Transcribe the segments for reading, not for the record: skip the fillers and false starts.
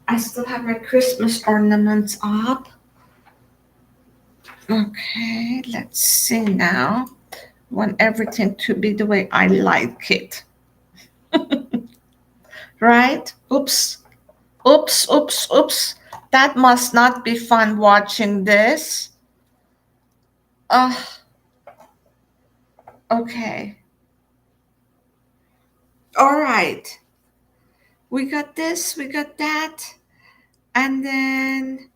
I still have my Christmas ornaments up. Okay, let's see now. Want everything to be the way I like it. Right? Oops. Oops, oops, oops. That must not be fun watching this. Okay. All right. We got this, we got that. And then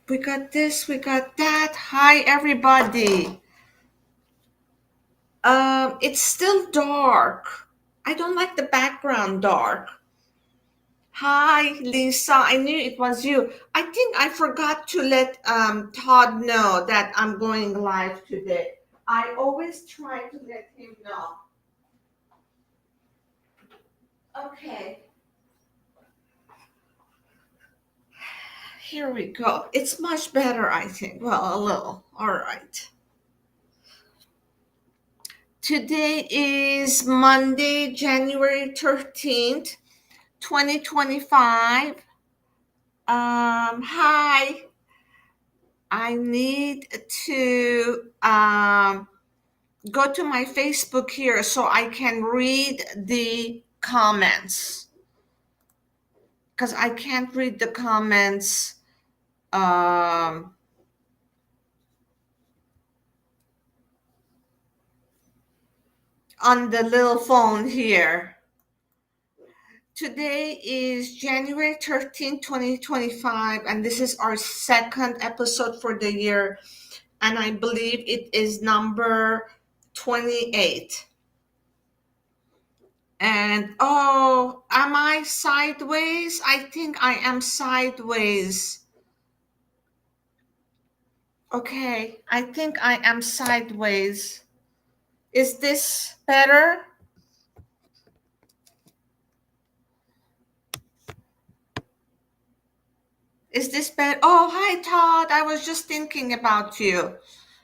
we got this, we got that. Hi, everybody. It's still dark. I don't like the background dark. Hi, Lisa. I knew it was you. I think I forgot to let Todd know that I'm going live today. I always try to let him know. Okay, here we go. It's much better, I think. Well, a little. All right. Today is Monday, January 13th, 2025. Hi. I need to go to my Facebook here so I can read the comments because I can't read the comments um, on the little phone here. Today is January 13th, 2025, and this is our second episode for the year, and I believe it is number 28. And oh, am I sideways? I think I am sideways. Okay, I think I am sideways. Is this better? Is this better? Oh, hi, Todd. I was just thinking about you.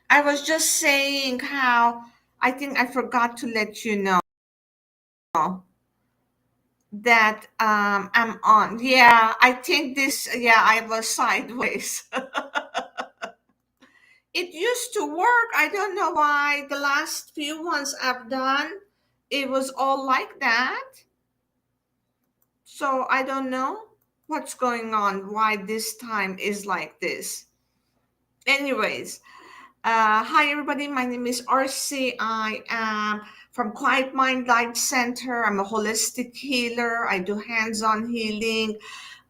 I was just saying how I think I forgot to let you know that I'm on. Yeah, I think yeah, I was sideways. It used to work. I don't know why the last few ones I've done, it was all like that. So I don't know what's going on, why this time is like this. Anyways, hi everybody. My name is RC. I am from Quiet Mind Light Center. I'm a holistic healer. I do hands-on healing.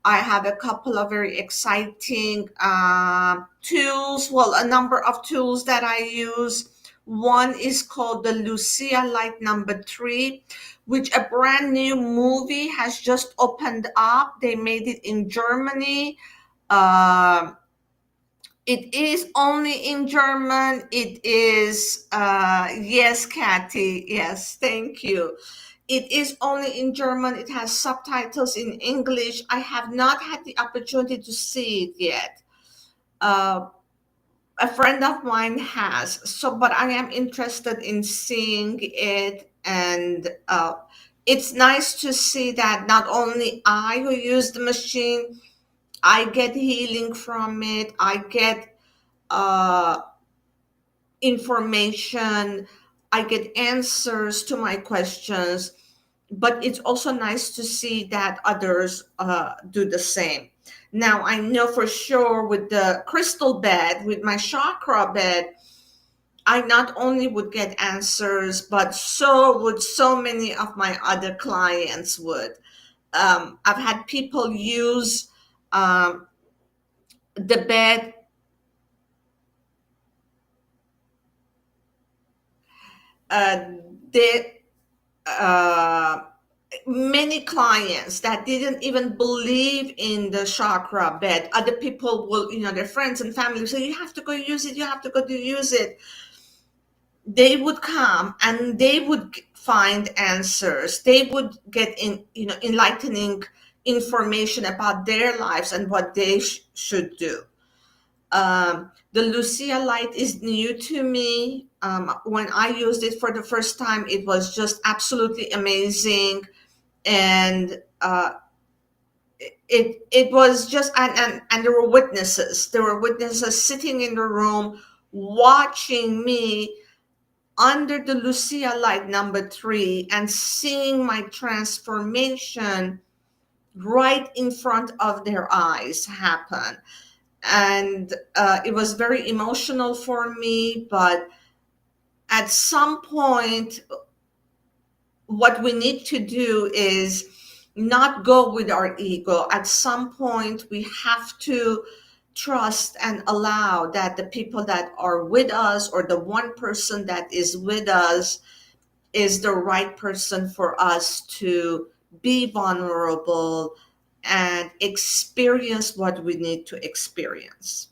I have a couple of very exciting tools, well, a number of tools that I use. One is called the Lucia Light number 3, which a brand new movie has just opened up. They made it in Germany. Um it is only in German. It is, yes, Kathy. Yes, thank you. It is only in German. It has subtitles in English. I have not had the opportunity to see it yet. Uh, a friend of mine has. So, but I am interested in seeing it. And it's nice to see that not only I who use the machine, I get healing from it. I get uh, information, I get answers to my questions, but it's also nice to see that others do the same. Now, I know for sure with the crystal bed, with my chakra bed, I not only would get answers, but so would so many of my other clients would. I've had people use um, the bed. Uh, they uh, Many clients that didn't even believe in the chakra bed, other people will, their friends and family will say, you have to go use it, you have to go to use it. They would come and they would find answers. They would get enlightening information about their lives and what they should do. The Lucia light is new to me. When I used it for the first time, it was just absolutely amazing. And it was just, and there were witnesses. There were witnesses sitting in the room watching me under the Lucia light number 3 and seeing my transformation right in front of their eyes happen. And it was very emotional for me, but at some point, what we need to do is not go with our ego. At some point, we have to trust and allow that the people that are with us, or the one person that is with us, is the right person for us to be vulnerable and experience what we need to experience.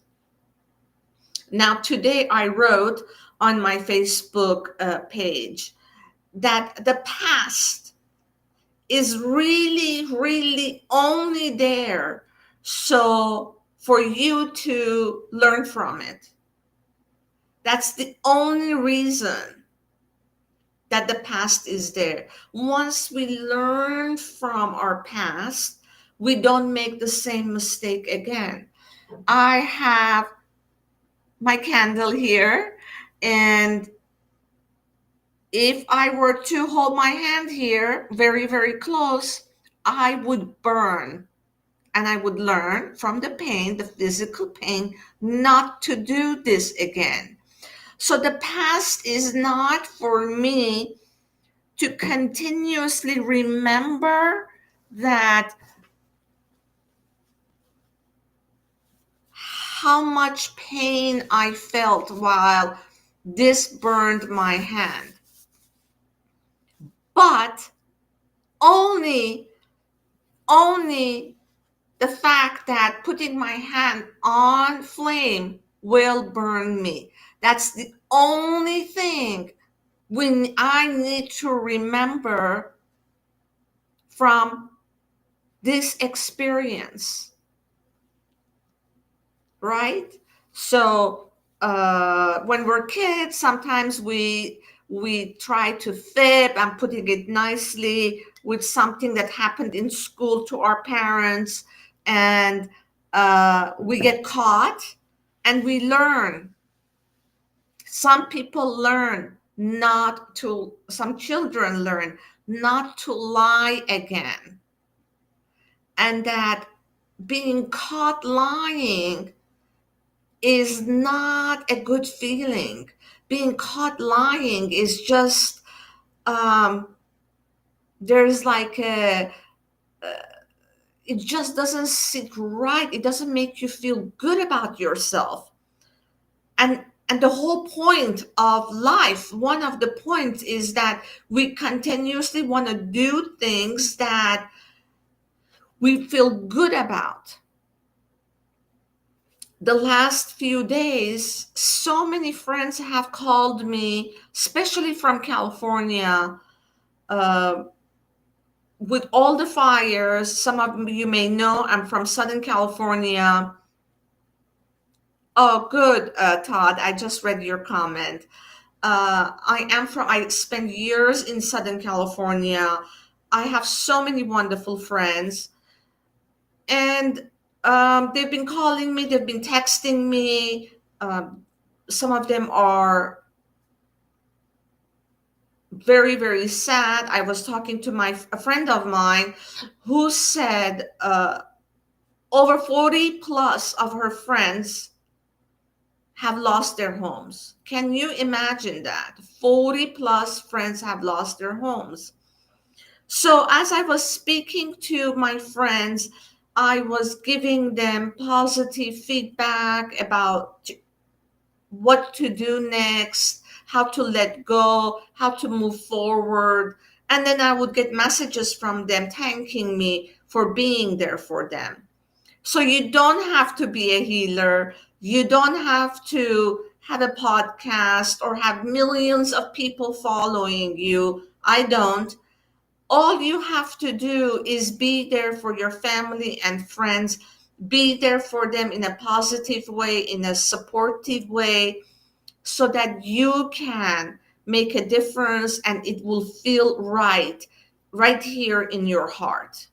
Now, today I wrote on my Facebook page that the past is really, really only there so for you to learn from it. That's the only reason that the past is there. Once we learn from our past, we don't make the same mistake again. I have my candle here, and if I were to hold my hand here very, very close, I would burn. And I would learn from the pain, the physical pain, not to do this again. So the past is not for me to continuously remember that how much pain I felt while this burned my hand. But only the fact that putting my hand on flame will burn me. That's the only thing when I need to remember from this experience, right? So when we're kids, sometimes we try to fib and putting it nicely with something that happened in school to our parents, and we get caught and we learn. Some people learn not to, some children learn not to lie again. And that being caught lying is not a good feeling. Being caught lying is just, there's like it just doesn't sit right. It doesn't make you feel good about yourself. And the whole point of life, one of the points is that we continuously want to do things that we feel good about. The last few days, so many friends have called me, especially from California, with all the fires. Some of you may know I'm from Southern California. Oh, good, Todd. I just read your comment. I spent years in Southern California. I have so many wonderful friends, and they've been calling me, they've been texting me. Some of them are very, very sad. I was talking to a friend of mine who said over 40 plus of her friends have lost their homes. Can you imagine that? 40 plus friends have lost their homes. So as I was speaking to my friends, I was giving them positive feedback about what to do next, how to let go, how to move forward. And then I would get messages from them thanking me for being there for them. So you don't have to be a healer. You don't have to have a podcast or have millions of people following you. I don't. All you have to do is be there for your family and friends. Be there for them in a positive way, in a supportive way, so that you can make a difference and it will feel right. right here in your heart,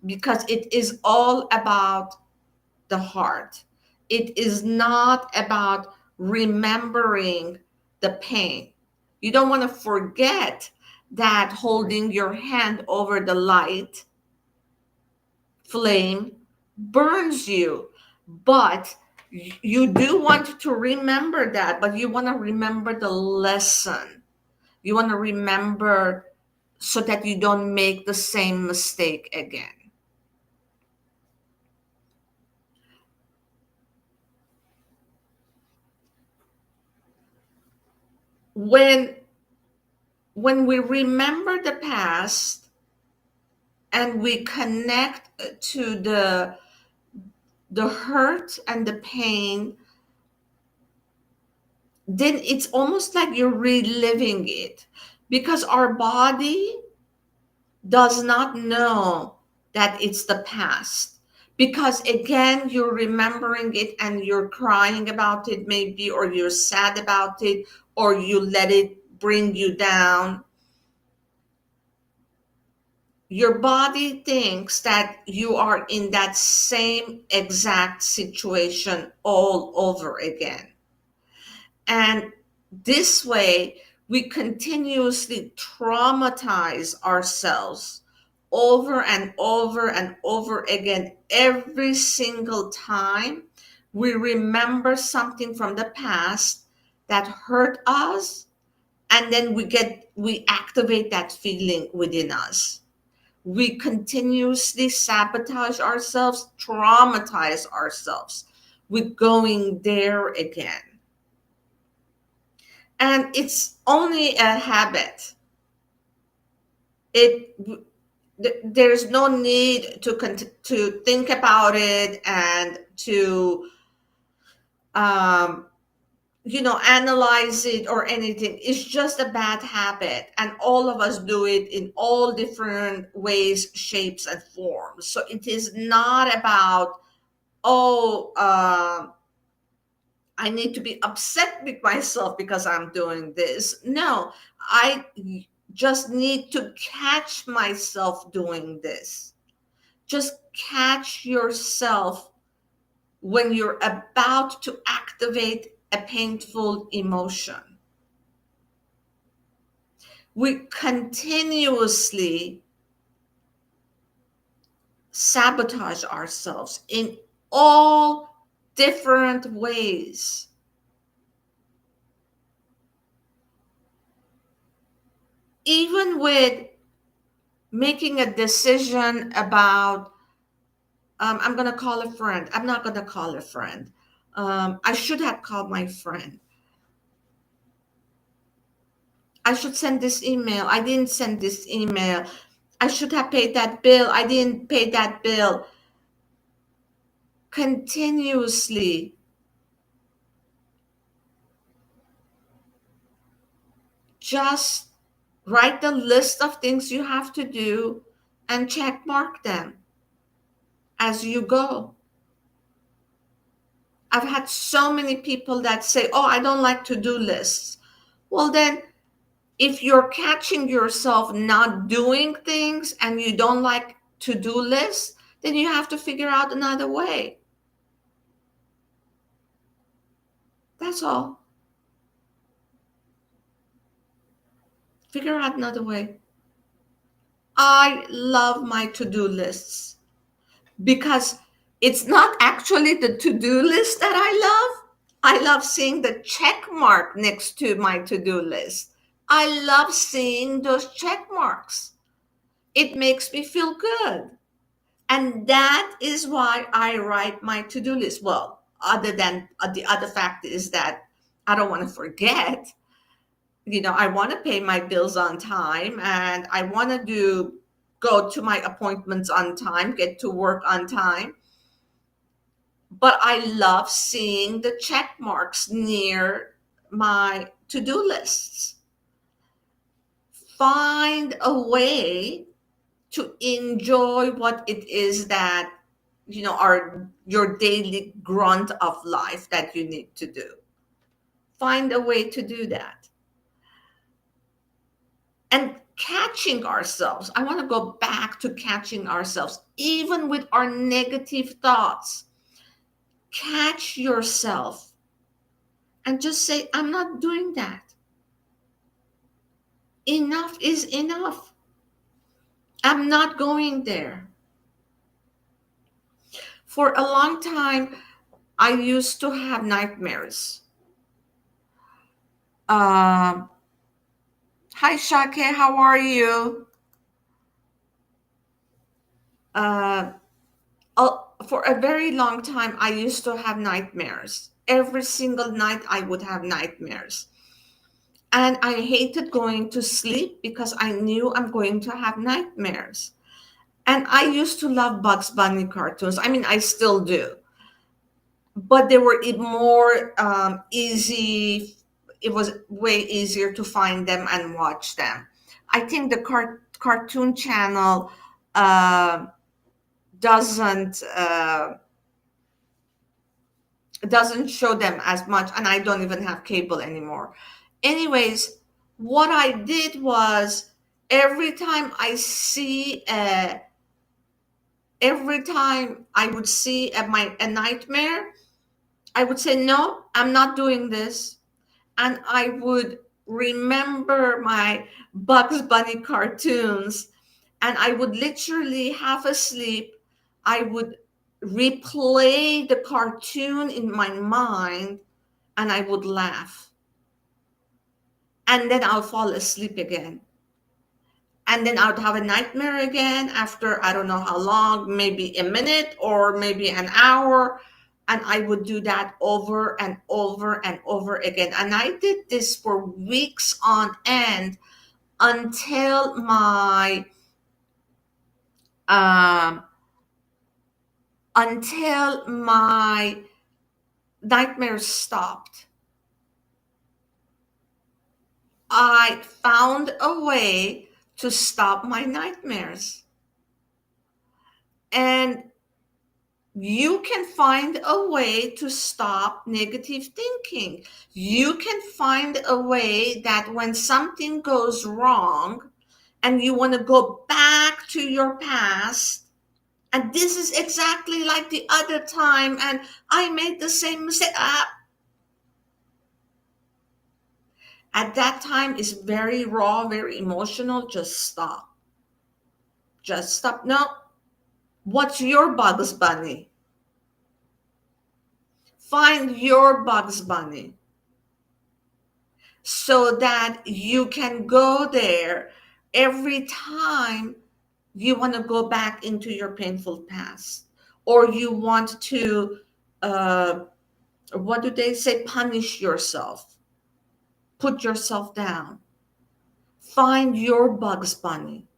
because it is all about the heart. It is not about remembering the pain. You don't want to forget that holding your hand over the light flame burns you. But you do want to remember that, but you want to remember the lesson. You want to remember so that you don't make the same mistake again. When we remember the past and we connect to the hurt and the pain, then it's almost like you're reliving it, because our body does not know that it's the past, because again you're remembering it and you're crying about it maybe, or you're sad about it, or you let it bring you down. Your body thinks that you are in that same exact situation all over again. And this way, we continuously traumatize ourselves over and over and over again. Every single time we remember something from the past that hurt us, and then we activate that feeling within us. We continuously sabotage ourselves, traumatize ourselves with going there again. And it's only a habit. it there's no need to think about it and to um analyze it or anything. It's just a bad habit, and all of us do it in all different ways, shapes, and forms. So it is not about, oh, I need to be upset with myself because I'm doing this. No, I just need to catch myself doing this. Just catch yourself when you're about to activate a painful emotion. We continuously sabotage ourselves in all different ways. Even with making a decision about, I'm going to call a friend. I'm not going to call a friend. I should have called my friend. I should send this email. I didn't send this email. I should have paid that bill. I didn't pay that bill. Continuously just write the list of things you have to do and check mark them as you go. I've had so many people that say, oh, I don't like to-do lists. Well, then, if you're catching yourself not doing things and you don't like to-do lists, then you have to figure out another way. That's all. Figure out another way. I love my to-do lists because it's not actually the to-do list that I love. I love seeing the check mark next to my to-do list. I love seeing those check marks. It makes me feel good. And that is why I write my to-do list. Well, other than the other fact is that I don't want to forget. I want to pay my bills on time, and I want to go to my appointments on time, get to work on time. But I love seeing the check marks near my to-do lists. Find a way to enjoy what it is that are your daily grunt of life that you need to do. Find a way to do that. And catching ourselves. I want to go back to catching ourselves, even with our negative thoughts. Catch yourself and just say, I'm not doing that. Enough is enough. I'm not going there. For a long time, I used to have nightmares. Um, Hi, Shake, how are you? Uh, for a very long time, I used to have nightmares. Every single night, I would have nightmares. And I hated going to sleep because I knew I'm going to have nightmares. And I used to love Bugs Bunny cartoons. I mean, I still do. But they were more easy. It was way easier to find them and watch them. I think the cartoon channel uh, doesn't doesn't show them as much, and I don't even have cable anymore. Anyways, what I did was every time I see every time I would see a nightmare, I would say, no, I'm not doing this. And I would remember my Bugs Bunny cartoons, and I would literally half asleep. I would replay the cartoon in my mind, and I would laugh. And then I'll fall asleep again. And then I would have a nightmare again after I don't know how long, maybe a minute or maybe an hour. And I would do that over and over and over again. And I did this for weeks on end until um, my nightmares stopped. I found a way to stop my nightmares. And you can find a way to stop negative thinking. You can find a way that when something goes wrong and you want to go back to your past, and this is exactly like the other time, and I made the same mistake. At that time, is very raw, very emotional. Just stop. Just stop. No. What's your Bugs Bunny? Find your Bugs Bunny so that you can go there every time you want to go back into your painful past, or you want to, uh, what do they say, punish yourself, put yourself down. Find your Bugs Bunny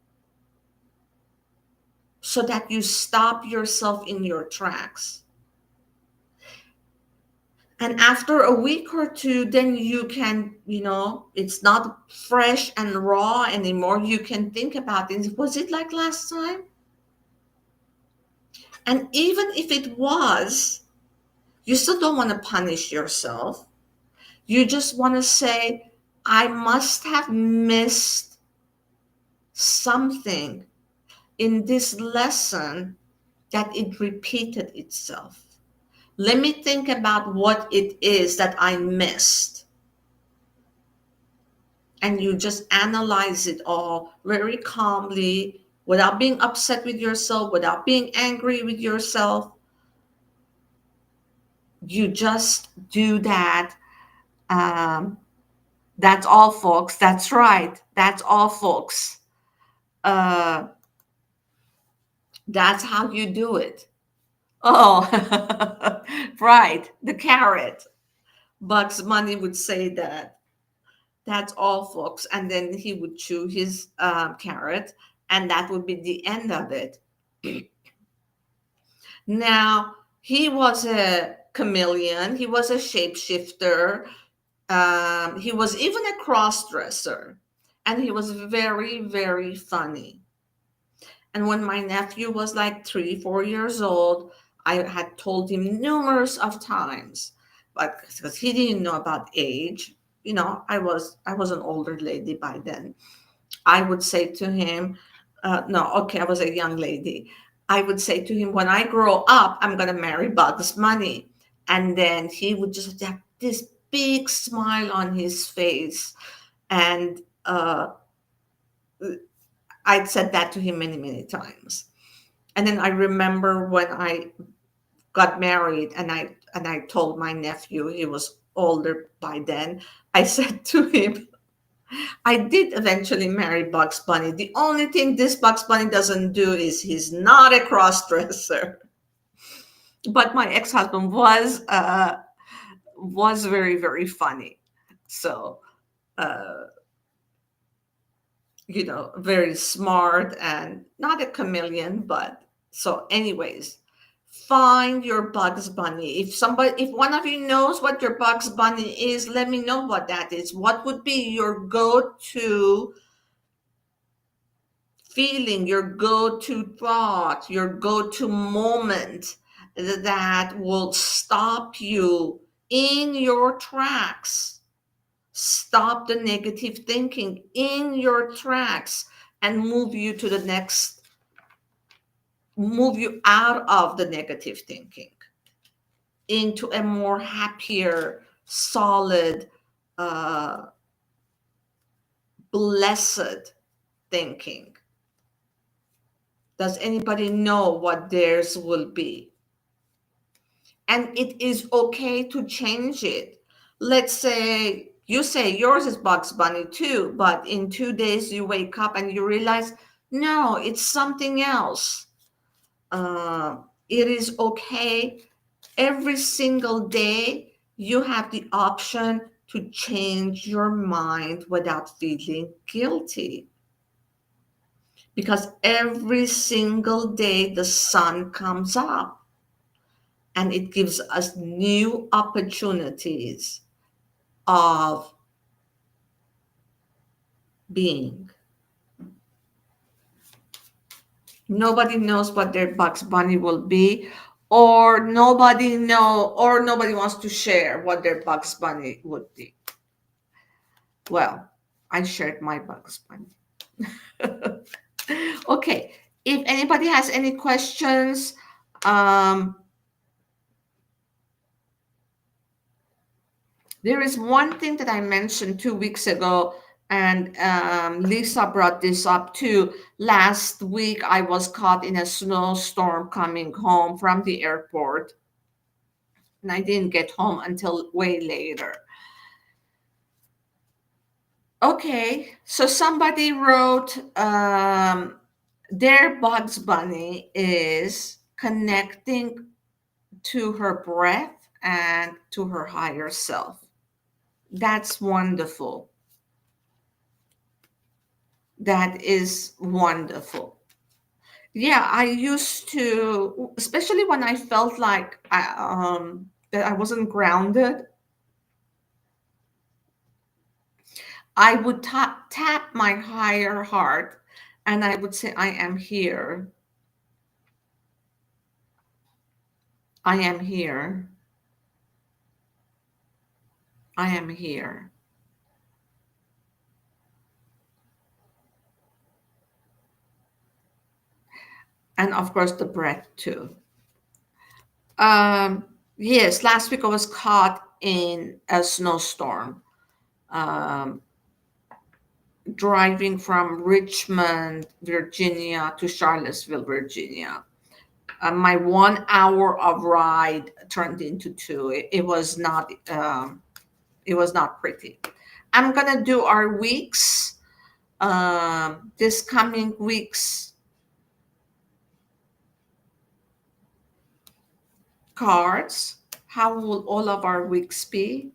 so that you stop yourself in your tracks. And after a week or two, then you can, it's not fresh and raw anymore. You can think about it. Was it like last time? And even if it was, you still don't want to punish yourself. You just want to say, I must have missed something in this lesson that it repeated itself. Let me think about what it is that I missed. And you just analyze it all very calmly, without being upset with yourself, without being angry with yourself. You just do that. Um, that's all, folks. That's right. That's all, folks. Uh, that's how you do it. Oh, right. The carrot. Bugs Bunny would say that. That's all, folks. And then he would chew his carrot, and that would be the end of it. Now, he was a chameleon, he was a shapeshifter, he was even a cross dresser, and he was very, very funny. And when my nephew was like 3, 4 years old, I had told him numerous of times, but because he didn't know about age, I was an older lady by then. I would say to him, no, okay, I was a young lady. I would say to him, when I grow up, I'm going to marry Bugs Bunny. And then he would just have this big smile on his face. And I'd said that to him many, many times. And then I remember when I got married and I told my nephew, he was older by then, I said to him, I did eventually marry Bugs Bunny. The only thing this Bugs Bunny doesn't do is he's not a cross dresser. But my ex-husband was very, very funny. So uh very smart and not a chameleon, but so anyways, find your Bugs Bunny. If one of you knows what your Bugs Bunny is, let me know what that is. What would be your go-to feeling, your go-to thought, your go-to moment that will stop you in your tracks, stop the negative thinking in your tracks, and move you out of the negative thinking into a more happier, solid, uh, blessed thinking. Does anybody know what theirs will be? And it is okay to change it. Let's say you say yours is Bugs Bunny too, but in 2 days you wake up and you realize, no, it's something else. It is okay. Every single day, you have the option to change your mind without feeling guilty. Because every single day the sun comes up and it gives us new opportunities of being. Nobody knows what their Bugs Bunny will be, or nobody wants to share what their Bugs Bunny would be. Well, I shared my Bugs Bunny. Okay, if anybody has any questions, um, there is one thing that I mentioned 2 weeks ago, and Lisa brought this up too. Last week, I was caught in a snowstorm coming home from the airport, and I didn't get home until way later. Okay, so somebody wrote their Bugs Bunny is connecting to her breath and to her higher self. That's wonderful. That is wonderful. Yeah, I used to, especially when I felt like that I wasn't grounded, I would tap my higher heart and I would say, I am here. I am here. I am here. And of course, the breath too. Yes, last week I was caught in a snowstorm, um, driving from Richmond, Virginia to Charlottesville, Virginia. My 1 hour of ride turned into two. It was not. It was not pretty. I'm gonna do our weeks. This coming weeks cards. How will all of our weeks be?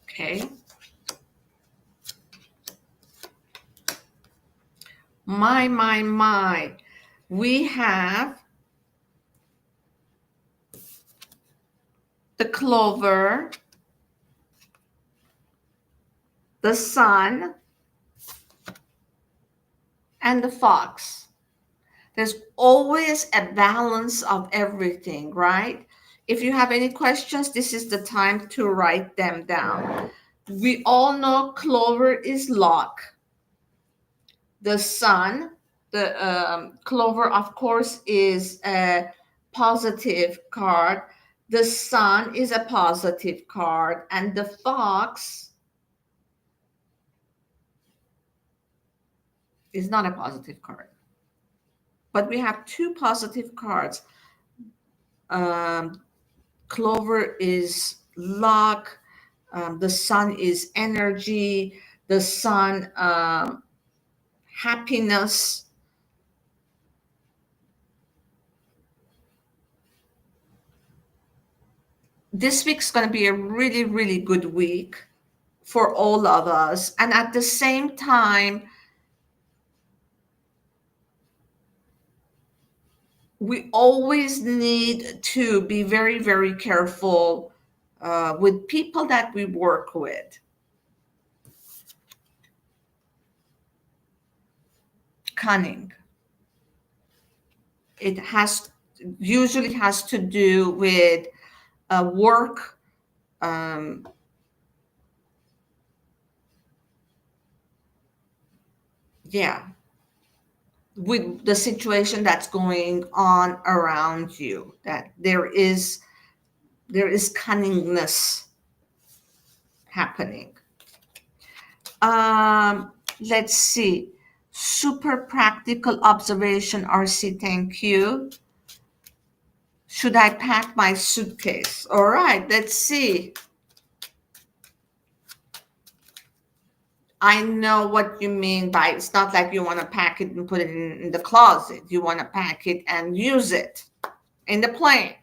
Okay. My. We have the clover, the sun, and the fox. There's always a balance of everything, right? If you have any questions, this is the time to write them down. We all know Clover is luck. The Sun, the Clover, of course, is a positive card. The Sun is a positive card, and the Fox is not a positive card. But we have two positive cards. Clover is luck. The Sun is energy. The Sun, happiness. This week's going to be a really, really good week for all of us. And at the same time, we always need to be very, very careful with people that we work with. Cunning. It usually has to do with work. Yeah, with the situation that's going on around you, that there is cunningness happening. Let's see. Super practical observation, RC, thank you. Should I pack my suitcase? All right, let's see. I know what you mean by it's not like you want to pack it and put it in the closet. You want to pack it and use it in the plane.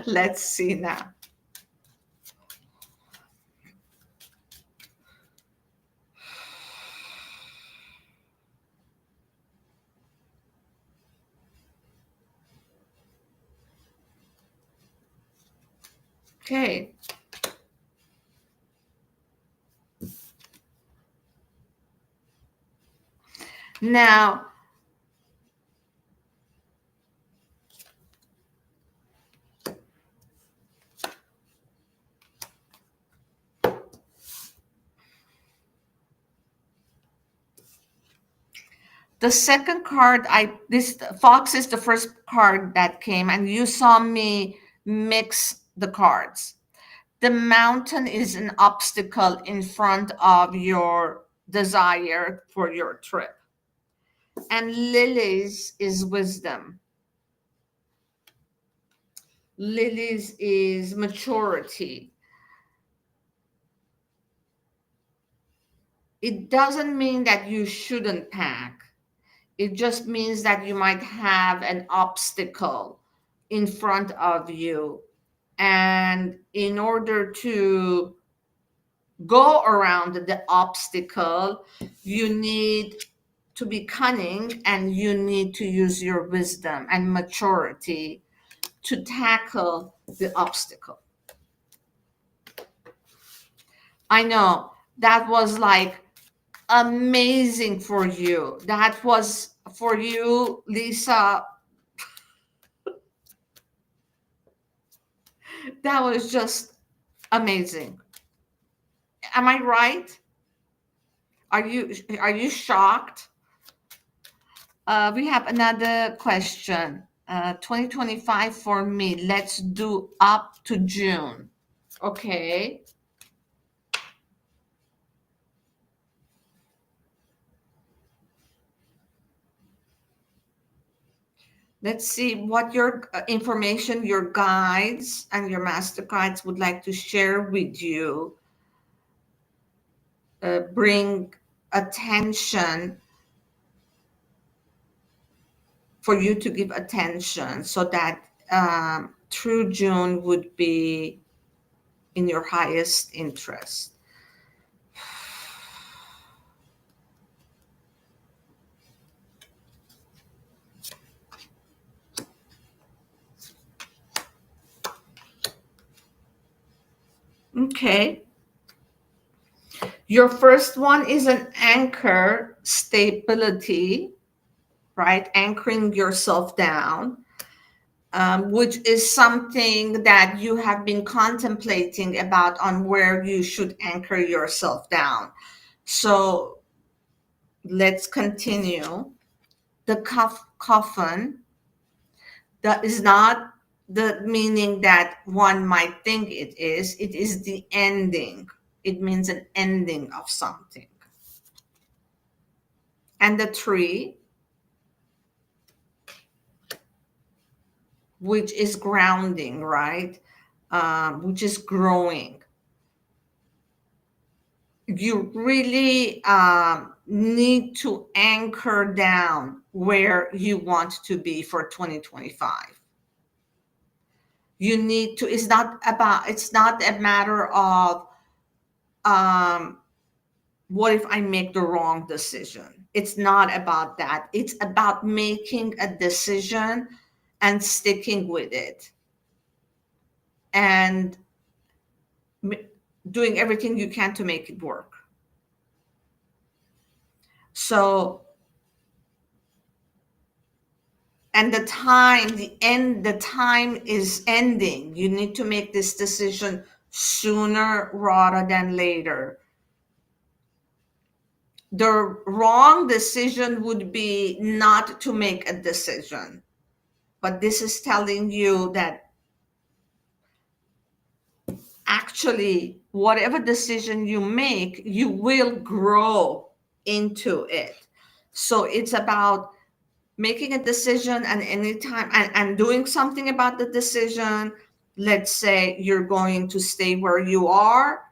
Let's see now. Okay. Now, the second card, this Fox is the first card that came, and you saw me mix the cards. The Mountain is an obstacle in front of your desire for your trip. And Lilies is wisdom. Lilies is maturity. It doesn't mean that you shouldn't pack. It just means that you might have an obstacle in front of you. And in order to go around the obstacle, you need to be cunning and you need to use your wisdom and maturity to tackle the obstacle. I know that was like amazing for you. That was for you, Lisa. That was just amazing. Am I right? Are you shocked? We have another question. 2025 for me. Let's do up to June. Okay. Let's see what your information, your guides and your master guides would like to share with you. Bring attention for you to give attention so that through June would be in your highest interest. Okay. Your first one is an anchor, stability, right? Anchoring yourself down. which is something that you have been contemplating about on where you should anchor yourself down. So let's continue. The coffin, that is not the meaning that one might think it is. It is the ending. It means an ending of something. And the tree, which is grounding, right? Which is growing. You really need to anchor down where you want to be for 2025. You need to, it's not a matter of, um, what if I make the wrong decision? It's not about that. It's about making a decision and sticking with it and doing everything you can to make it work. So, and the time is ending. You need to make this decision sooner rather than later. The wrong decision would be not to make a decision, but this is telling you that actually whatever decision you make, you will grow into it. So it's about making a decision, and anytime and doing something about the decision. Let's say you're going to stay where you are.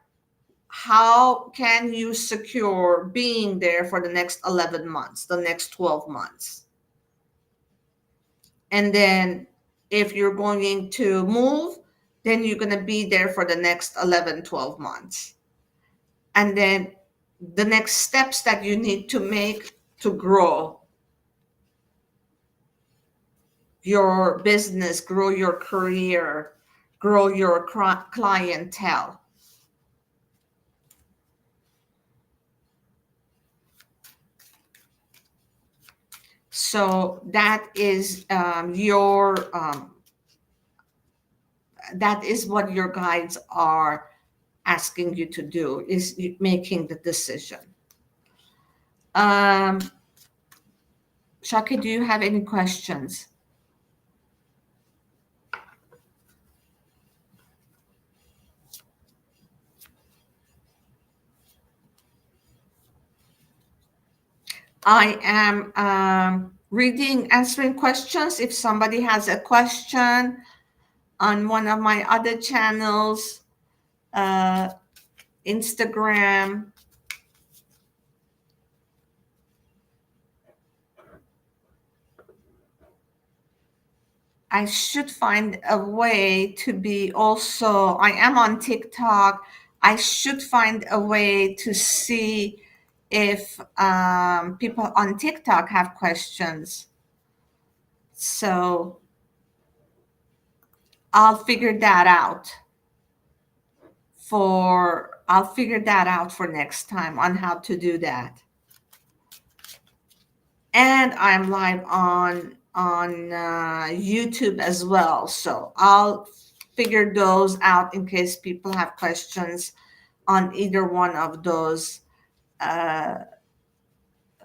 How can you secure being there for the next 11 months, the next 12 months? And then if you're going to move, then you're going to be there for the next 11, 12 months. And then the next steps that you need to make to grow your business, grow your career, grow your clientele. So that is that is what your guides are asking you to do, is making the decision. Shaki, do you have any questions? I am answering questions. If somebody has a question on one of my other channels, Instagram, I should find a way to be also, I am on TikTok. I should find a way to see if people on TikTok have questions. So I'll figure that out for next time on how to do that. And I'm live on YouTube as well. So I'll figure those out in case people have questions on either one of those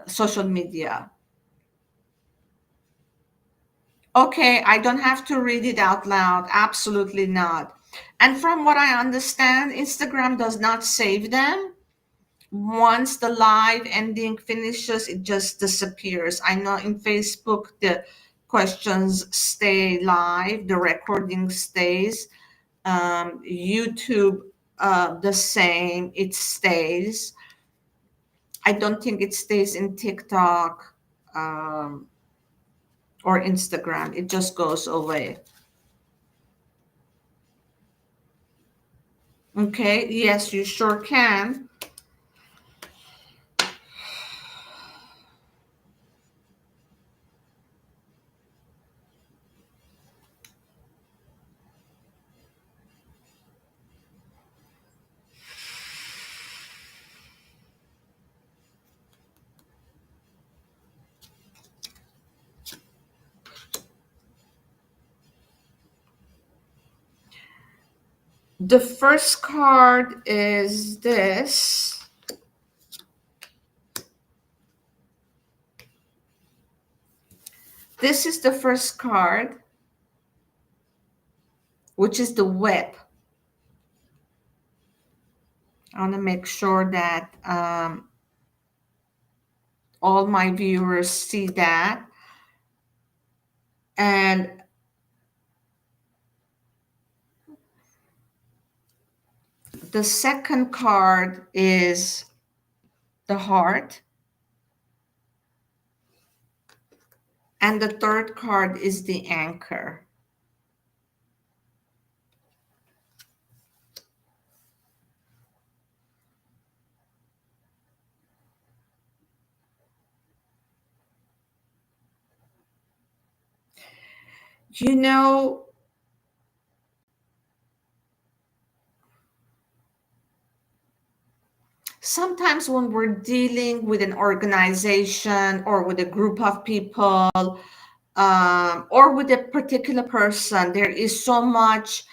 social media. Okay, I don't have to read it out loud. Absolutely not. And from what I understand, Instagram does not save them. Once the live ending finishes, it just disappears. I know in Facebook, the questions stay live, the recording stays. YouTube, the same, it stays. I don't think it stays in TikTok or Instagram. It just goes away. Okay, yes, you sure can. The first card is this. This is the first card, which is the whip. I want to make sure that all my viewers see that. And the second card is the heart. And the third card is the anchor. You know, sometimes when we're dealing with an organization or with a group of people, or with a particular person, there is so much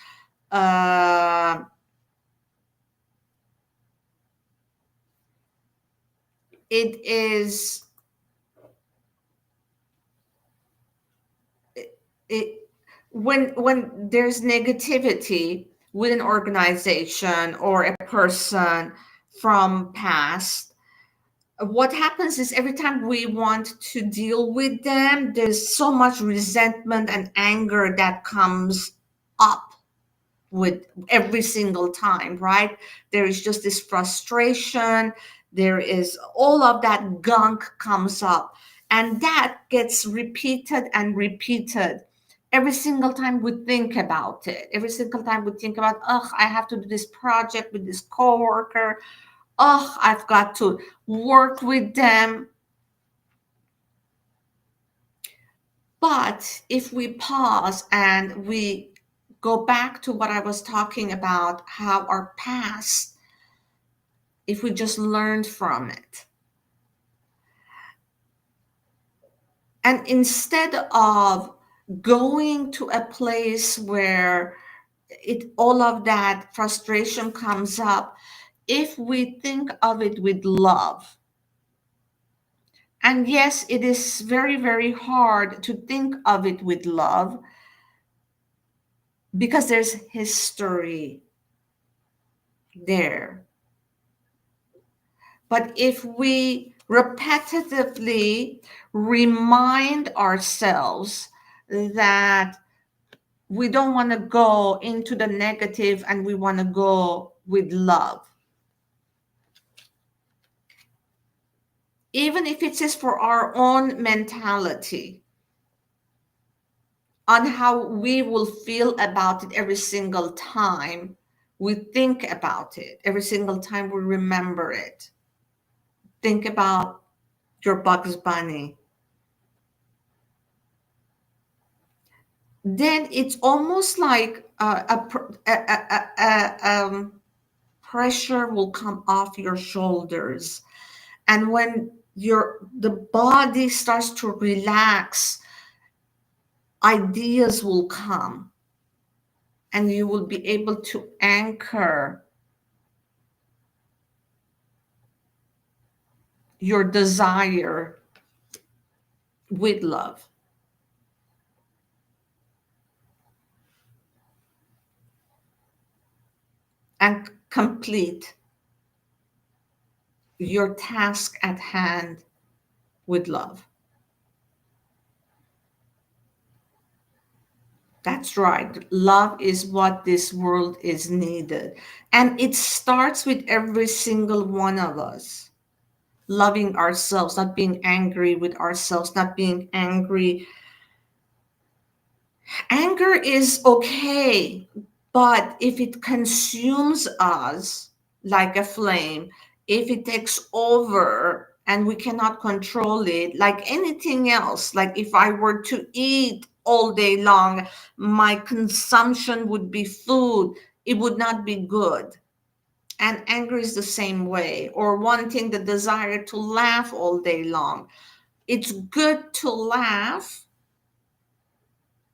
it is it when there's negativity with an organization or a person from past, what happens is every time we want to deal with them, there's so much resentment and anger that comes up with every single time, right? There is just this frustration. There is all of that gunk comes up, and that gets repeated and repeated every single time we think about it. Every single time we think about, oh, I have to do this project with this coworker. Oh, I've got to work with them. But if we pause and we go back to what I was talking about, how our past, if we just learned from it, and instead of going to a place where all of that frustration comes up, if we think of it with love, and yes, it is very, very hard to think of it with love because there's history there. But if we repetitively remind ourselves that we don't want to go into the negative and we want to go with love, even if it is for our own mentality, on how we will feel about it every single time we think about it, every single time we remember it. Think about your Bugs Bunny. Then it's almost like pressure will come off your shoulders. And when the body starts to relax, ideas will come and you will be able to anchor your desire with love. And complete your task at hand with love. That's right. Love is what this world is needed. And it starts with every single one of us. Loving ourselves, not being angry with ourselves, not being angry. Anger is okay, but if it consumes us like a flame, if it takes over and we cannot control it, like anything else, like if I were to eat all day long, my consumption would be food, it would not be good. And anger is the same way, or wanting the desire to laugh all day long. It's good to laugh,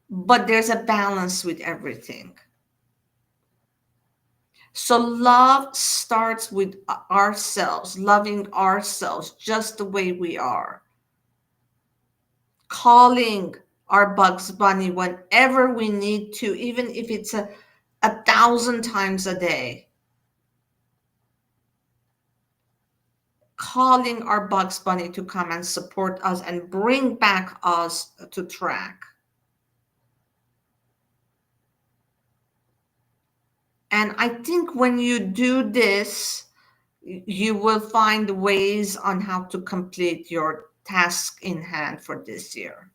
but there's a balance with everything. So love starts with ourselves, loving ourselves just the way we are. Calling our Bugs Bunny whenever we need to, even if it's a thousand times a day. Calling our Bugs Bunny to come and support us and bring back us to track. And I think when you do this, you will find ways on how to complete your task in hand for this year.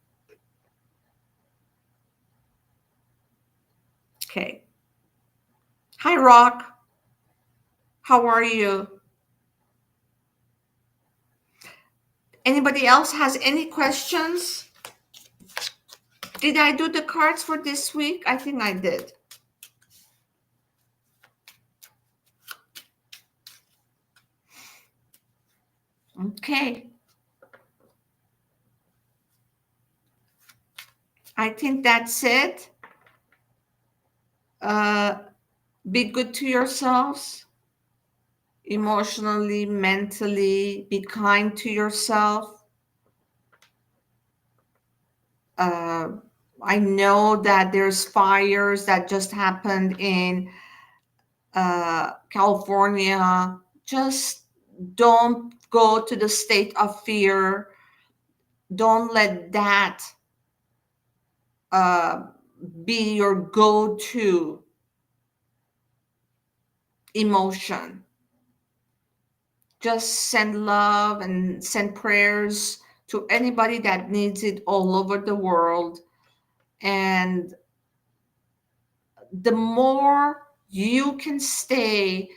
Okay. Hi, Rock. How are you? Anybody else has any questions? Did I do the cards for this week? I think I did. Okay. I think that's it. Be good to yourselves, emotionally, mentally. Be kind to yourself. I know that there's fires that just happened in California. Just don't go to the state of fear. Don't let that uh, be your go-to emotion. Just send love and send prayers to anybody that needs it all over the world. And the more you can stay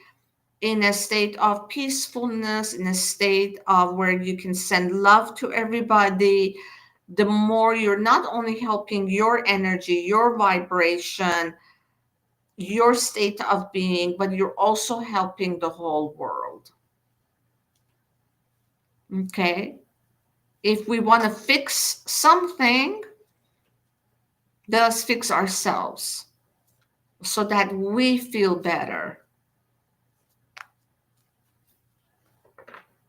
in a state of peacefulness, in a state of where you can send love to everybody, the more you're not only helping your energy, your vibration, your state of being, but you're also helping the whole world. Okay? If we want to fix something, let us fix ourselves so that we feel better.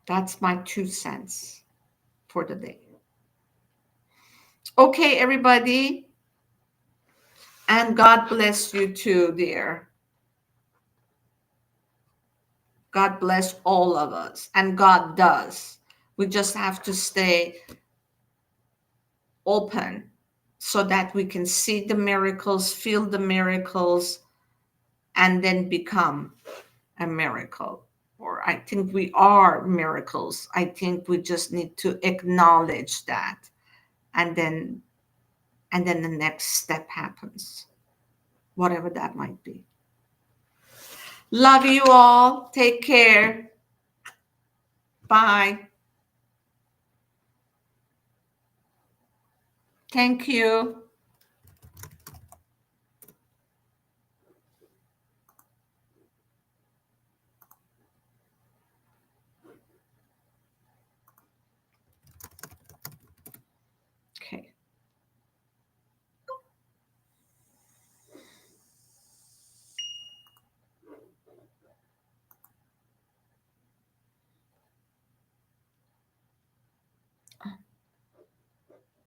That's my 2 cents for the day. Okay, everybody. And God bless you too, dear. God bless all of us. And God does. We just have to stay open so that we can see the miracles, feel the miracles, and then become a miracle. Or I think we are miracles. I think we just need to acknowledge that. And then the next step happens, whatever that might be. Love you all. Take care. Bye. Thank you.